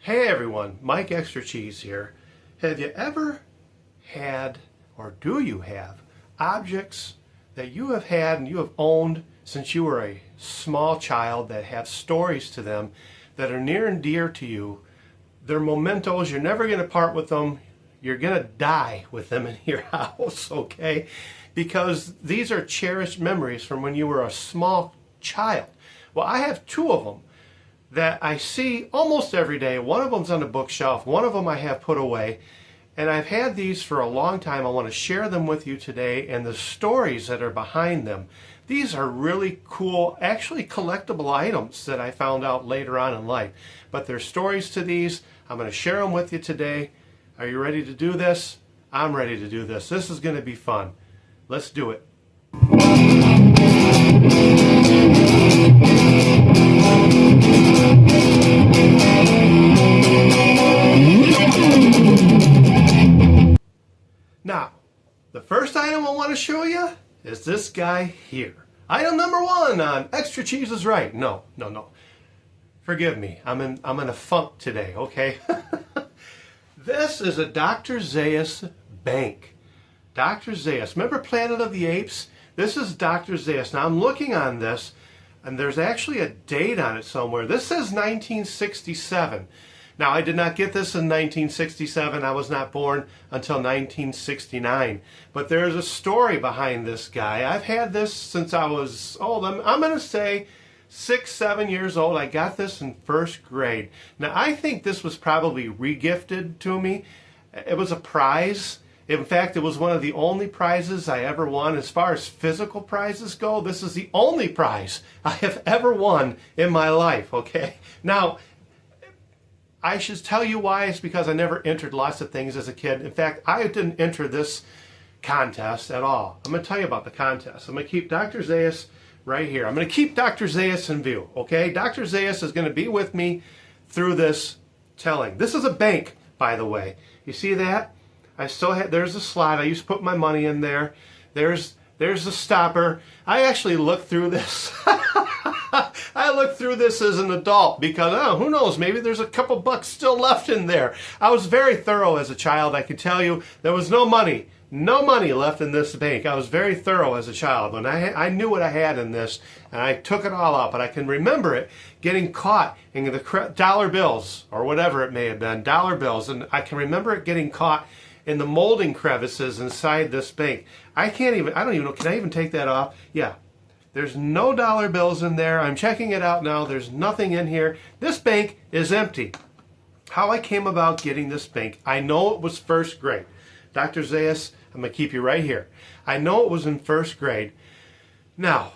Hey everyone, Mike Extra Cheese here. Have you ever had, or do you have, objects that you have had and you have owned since you were a small child that have stories to them that are near and dear to you? They're mementos, you're never going to part with them, you're going to die with them in your house, okay? Because these are cherished memories from when you were a small child. Well, I have two of them that I see almost every day. One of them's on the bookshelf, one of them I have put away, and I've had these for a long time. I want to share them with you today and the stories that are behind them. These are really cool, actually collectible items that I found out later on in life. But there's stories to these. I'm going to share them with you today. Are you ready to do this? I'm ready to do this. This is going to be fun. Let's do it. Now, the first item I want to show you is this guy here. Item number one on Extra Cheese is Right. No. Forgive me. I'm in a funk today, okay? This is a Dr. Zaius bank. Dr. Zaius. Remember Planet of the Apes? This is Dr. Zaius. Now I'm looking on this, and there's actually a date on it somewhere. This says 1967. Now, I did not get this in 1967. I was not born until 1969. But there's a story behind this guy. I've had this since I was old. I'm going to say 6, 7 years old. I got this in first grade. Now, I think this was probably regifted to me. It was a prize. In fact, it was one of the only prizes I ever won. As far as physical prizes go, this is the only prize I have ever won in my life, okay? Now, I should tell you why. It's because I never entered lots of things as a kid. In fact, I didn't enter this contest at all. I'm going to tell you about the contest. I'm going to keep Dr. Zaius right here. I'm going to keep Dr. Zaius in view, okay? Dr. Zaius is going to be with me through this telling. This is a bank, by the way. You see that? I still have, there's a slot. I used to put my money in there. There's the stopper. I actually looked through this. I looked through this as an adult because, oh, who knows, maybe there's a couple bucks still left in there. I was very thorough as a child. I can tell you there was no money left in this bank. I was very thorough as a child. When I knew what I had in this, and I took it all out. But I can remember it getting caught in the dollar bills, or whatever it may have been, dollar bills. And I can remember it getting caught in the molding crevices inside this bank. I don't even know, can I even take that off? Yeah. There's no dollar bills in there. I'm checking it out now. There's nothing in here. This bank is empty. How I came about getting this bank, I know it was first grade. Dr. Zaius, I'm going to keep you right here. I know it was in first grade. Now,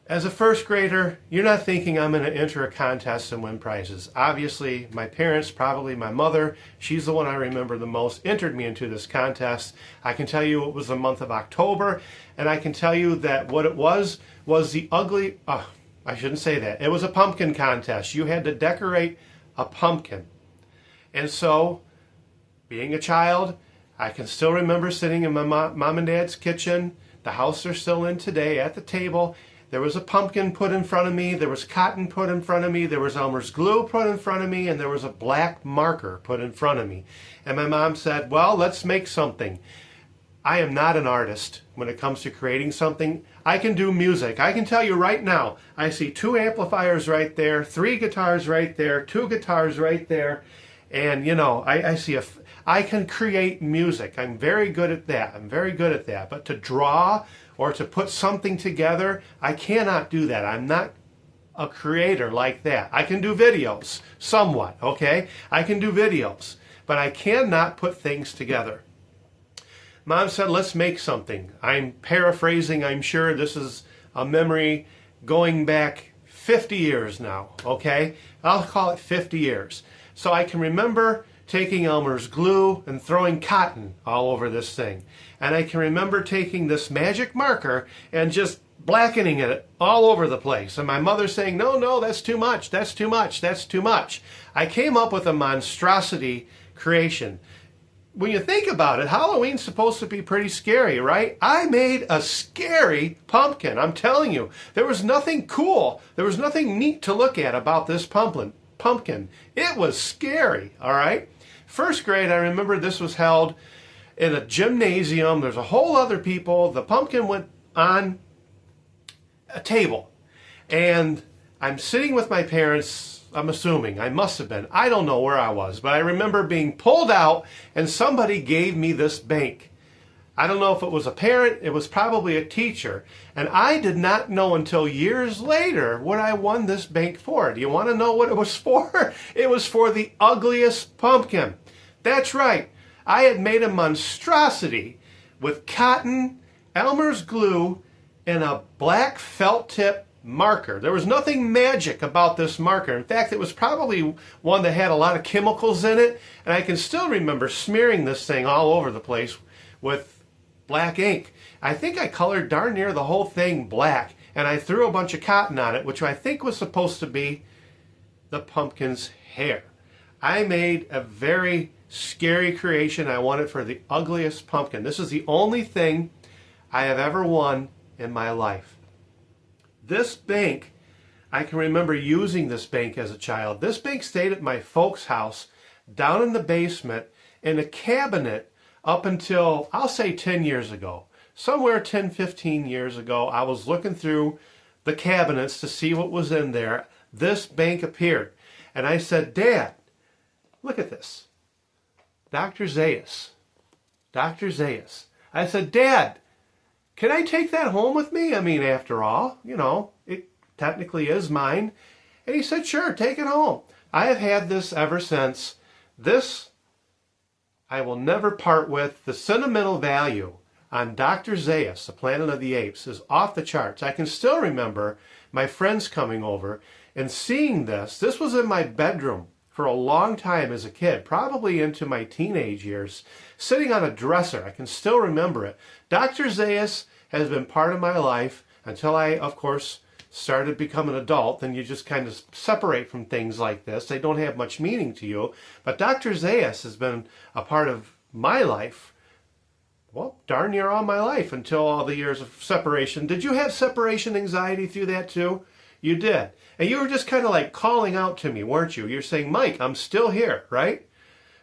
as a first grader, you're not thinking I'm going to enter a contest and win prizes. Obviously, my parents, probably my mother, she's the one I remember the most, entered me into this contest. I can tell you it was the month of October, and I can tell you that what it was the I shouldn't say that. It was a pumpkin contest. You had to decorate a pumpkin. And so, being a child, I can still remember sitting in my mom and dad's kitchen. The house they're still in today, at the table. There was a pumpkin put in front of me, there was cotton put in front of me, there was Elmer's glue put in front of me, and there was a black marker put in front of me. And my mom said, well, let's make something. I am not an artist when it comes to creating something. I can do music. I can tell you right now, I see 2 amplifiers right there, 3 guitars right there, 2 guitars right there, and you know, I can create music. I'm very good at that. But to draw or to put something together, I cannot do that. I'm not a creator like that. I can do videos, somewhat, okay? I can do videos, but I cannot put things together. Mom said, let's make something. I'm paraphrasing, I'm sure. This is a memory going back 50 years now, okay? I'll call it 50 years. So I can remember taking Elmer's glue and throwing cotton all over this thing. And I can remember taking this magic marker and just blackening it all over the place. And my mother saying, no, that's too much, that's too much, that's too much. I came up with a monstrosity creation. When you think about it, Halloween's supposed to be pretty scary, right? I made a scary pumpkin. I'm telling you, there was nothing cool. There was nothing neat to look at about this pumpkin. pumpkin. It was scary, all right? First grade, I remember this was held in a gymnasium. There's a whole other people. The pumpkin went on a table. And I'm sitting with my parents, I'm assuming. I must have been. I don't know where I was. But I remember being pulled out and somebody gave me this bank. I don't know if it was a parent. It was probably a teacher. And I did not know until years later what I won this bank for. Do you want to know what it was for? It was for the ugliest pumpkin. That's right. I had made a monstrosity with cotton, Elmer's glue, and a black felt tip marker. There was nothing magic about this marker. In fact, it was probably one that had a lot of chemicals in it. And I can still remember smearing this thing all over the place with black ink. I think I colored darn near the whole thing black, and I threw a bunch of cotton on it, which I think was supposed to be the pumpkin's hair. I made a very scary creation. I won it for the ugliest pumpkin. This is the only thing I have ever won in my life. This bank, I can remember using this bank as a child. This bank stayed at my folks' house down in the basement in a cabinet up until, I'll say 10 years ago. Somewhere 10, 15 years ago, I was looking through the cabinets to see what was in there. This bank appeared. And I said, Dad, look at this. Dr. Zaius. Dr. Zaius. I said, Dad, can I take that home with me? I mean, after all, you know, it technically is mine. And he said, sure, take it home. I have had this ever since. This I will never part with. The sentimental value on Dr. Zaius, the Planet of the Apes, is off the charts. I can still remember my friends coming over and seeing this. This was in my bedroom for a long time as a kid, probably into my teenage years, sitting on a dresser. I can still remember it. Dr. Zaius has been part of my life until I, of course, started becoming an adult. Then you just kind of separate from things like this. They don't have much meaning to you. But Dr. Zaius has been a part of my life, well, darn near all my life until all the years of separation. Did you have separation anxiety through that too? You did. And you were just kind of like calling out to me, weren't you? You're saying, Mike, I'm still here, right?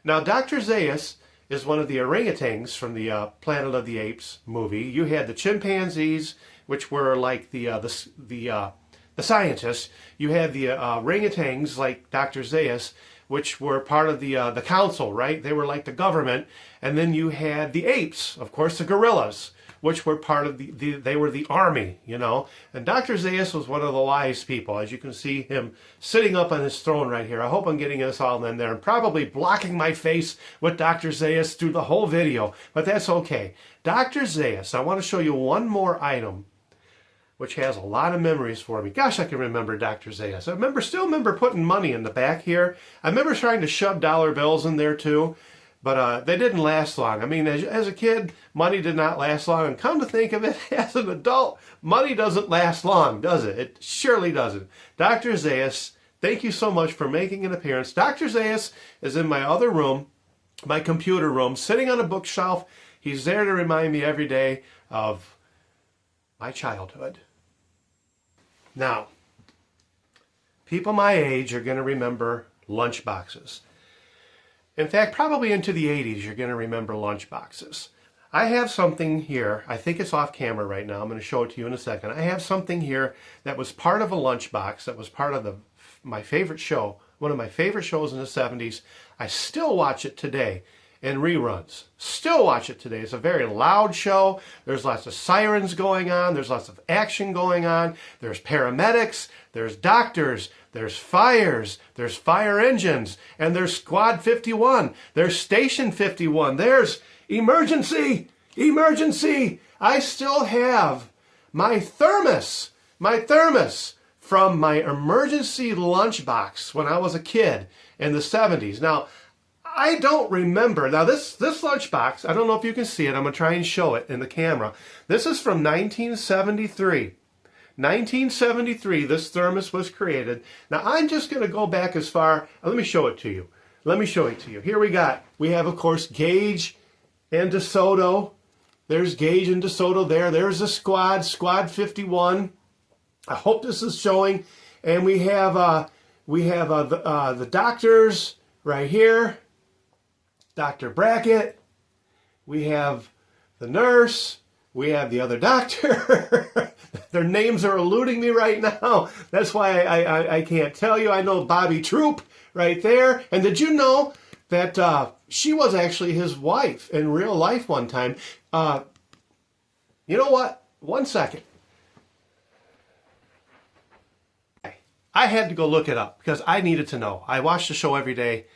Now, Dr. Zaius is one of the orangutans from the Planet of the Apes movie. You had the chimpanzees, which were like the scientists. You had the orangutans, like Dr. Zaius, which were part of the council, right? They were like the government. And then you had the apes, of course, the gorillas, which were part of they were the army, you know. And Dr. Zaius was one of the wise people, as you can see him sitting up on his throne right here. I hope I'm getting us all in there and probably blocking my face with Dr. Zaius through the whole video, but that's okay. Dr. Zaius, I want to show you one more item which has a lot of memories for me. Gosh, I can remember Dr. Zaius. I still remember putting money in the back here. I remember trying to shove dollar bills in there too. But they didn't last long. I mean, as a kid, money did not last long. And come to think of it, as an adult, money doesn't last long, does it? It surely doesn't. Dr. Zaius, thank you so much for making an appearance. Dr. Zaius is in my other room, my computer room, sitting on a bookshelf. He's there to remind me every day of my childhood. Now, people my age are going to remember lunch boxes. In fact, probably into the 80s, you're going to remember lunch boxes. I have something here. I think it's off camera right now. I'm going to show it to you in a second. I have something here that was part of a lunchbox, that was part of my favorite show, one of my favorite shows in the 70s. I still watch it today in reruns. Still watch it today. It's a very loud show. There's lots of sirens going on. There's lots of action going on. There's paramedics. There's doctors. There's fires. There's fire engines. And there's Squad 51. There's Station 51. There's emergency. Emergency. I still have my thermos. My thermos from my emergency lunchbox when I was a kid in the 70s. Now, I don't remember. Now, this lunchbox, I don't know if you can see it. I'm going to try and show it in the camera. This is from 1973. 1973, this thermos was created. Now, I'm just going to go back as far. Let me show it to you. Let me show it to you. Here we have, of course, Gage and DeSoto. There's Gage and DeSoto there. There's the Squad 51. I hope this is showing. And we have We have the doctors right here, Dr. Brackett. We have the nurse. We have the other doctor. Their names are eluding me right now. That's why I can't tell you. I know Bobby Troop right there. And did you know that she was actually his wife in real life one time? You know what? 1 second. I had to go look it up because I needed to know. I watch the show every day.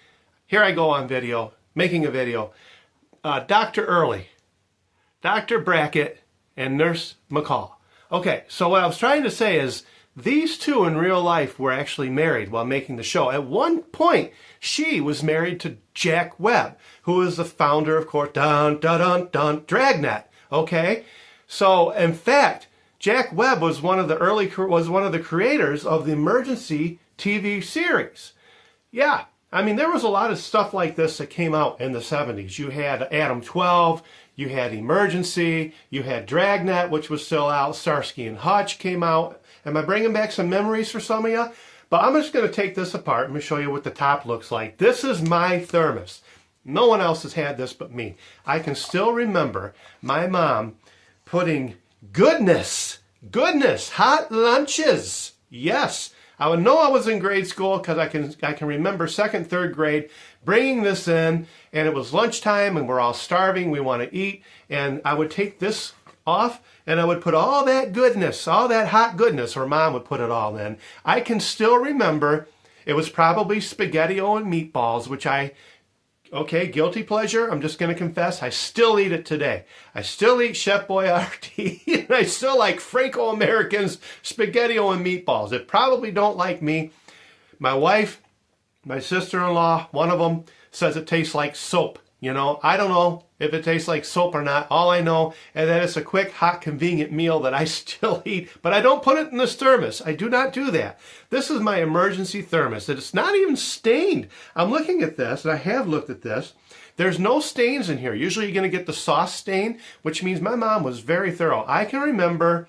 Here I go on video, making a video. Dr. Early, Dr. Brackett, and Nurse McCall. Okay, so what I was trying to say is these two in real life were actually married while making the show. At one point, she was married to Jack Webb, who is the founder, of course, Dragnet. Okay, so in fact, Jack Webb was one of the creators of the Emergency TV series. Yeah, I mean, there was a lot of stuff like this that came out in the 70s. You had Adam 12, you had Emergency, you had Dragnet, which was still out, Starsky and Hutch came out. Am I bringing back some memories for some of you? But I'm just going to take this apart and show you what the top looks like. This is my thermos. No one else has had this but me. I can still remember my mom putting goodness, hot lunches. Yes, I would know I was in grade school because I can remember second, third grade bringing this in, and it was lunchtime and we're all starving. We want to eat, and I would take this off and I would put all that goodness, all that hot goodness, or Mom would put it all in. I can still remember it was probably SpaghettiO and meatballs, which okay, guilty pleasure, I'm just going to confess, I still eat it today. I still eat Chef Boyardee, and I still like Franco-Americans, SpaghettiO and meatballs. It probably don't like me. My wife, my sister-in-law, one of them says it tastes like soap. You know, I don't know if it tastes like soap or not. All I know is that it's a quick, hot, convenient meal that I still eat. But I don't put it in this thermos. I do not do that. This is my emergency thermos. It's not even stained. I'm looking at this, and I have looked at this. There's no stains in here. Usually you're going to get the sauce stain, which means my mom was very thorough. I can remember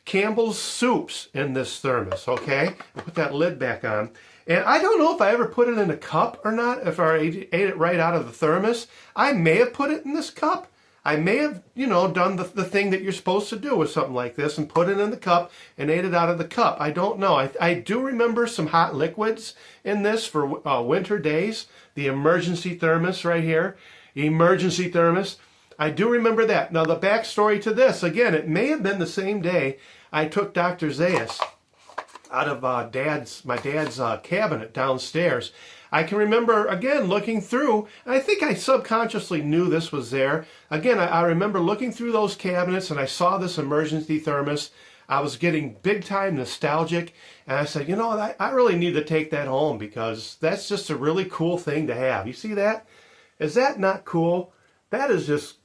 Campbell's soups in this thermos, okay? I'll put that lid back on. And I don't know if I ever put it in a cup or not, if I ate it right out of the thermos. I may have put it in this cup. I may have, you know, done the thing that you're supposed to do with something like this and put it in the cup and ate it out of the cup. I don't know. I do remember some hot liquids in this for winter days. The emergency thermos right here. Emergency thermos. I do remember that. Now the backstory to this, again, it may have been the same day I took Dr. Zaius out of my dad's cabinet downstairs. I can remember, again, looking through, and I think I subconsciously knew this was there. Again, I remember looking through those cabinets, and I saw this emergency thermos. I was getting big-time nostalgic, and I said, you know, I really need to take that home because that's just a really cool thing to have. You see that? Is that not cool? That is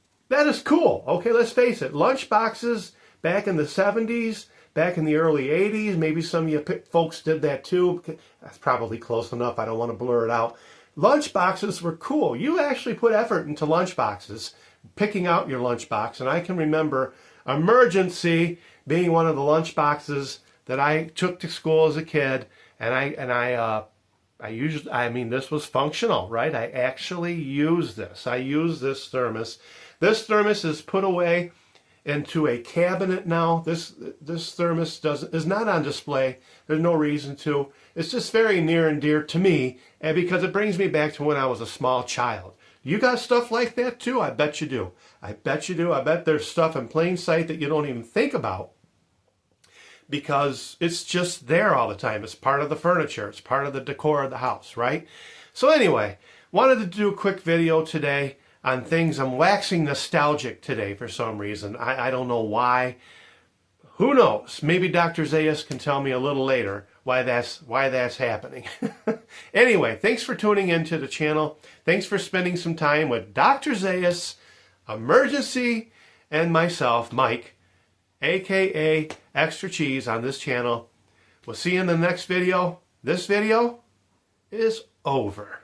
cool. Okay, let's face it. Lunch boxes back in the 70s, back in the early 80s, maybe some of you folks did that too. That's probably close enough. I don't want to blur it out. Lunch boxes were cool. You actually put effort into lunch boxes, picking out your lunch box. And I can remember Emergency being one of the lunch boxes that I took to school as a kid. And I mean, this was functional, right? I actually used this. I use this thermos. This thermos is put away into a cabinet now. This thermos is not on display. There's no reason to. It's just very near and dear to me, and because it brings me back to when I was a small child. You got stuff like that too? I bet you do. I bet you do. I bet there's stuff in plain sight that you don't even think about because it's just there all the time. It's part of the furniture. It's part of the decor of the house, right? So anyway, wanted to do a quick video today on things. I'm waxing nostalgic today for some reason. I don't know why. Who knows? Maybe Dr. Zaius can tell me a little later why that's happening. Anyway, thanks for tuning into the channel. Thanks for spending some time with Dr. Zaius, Emergency, and myself, Mike, aka Extra Cheese, on this channel. We'll see you in the next video. This video is over.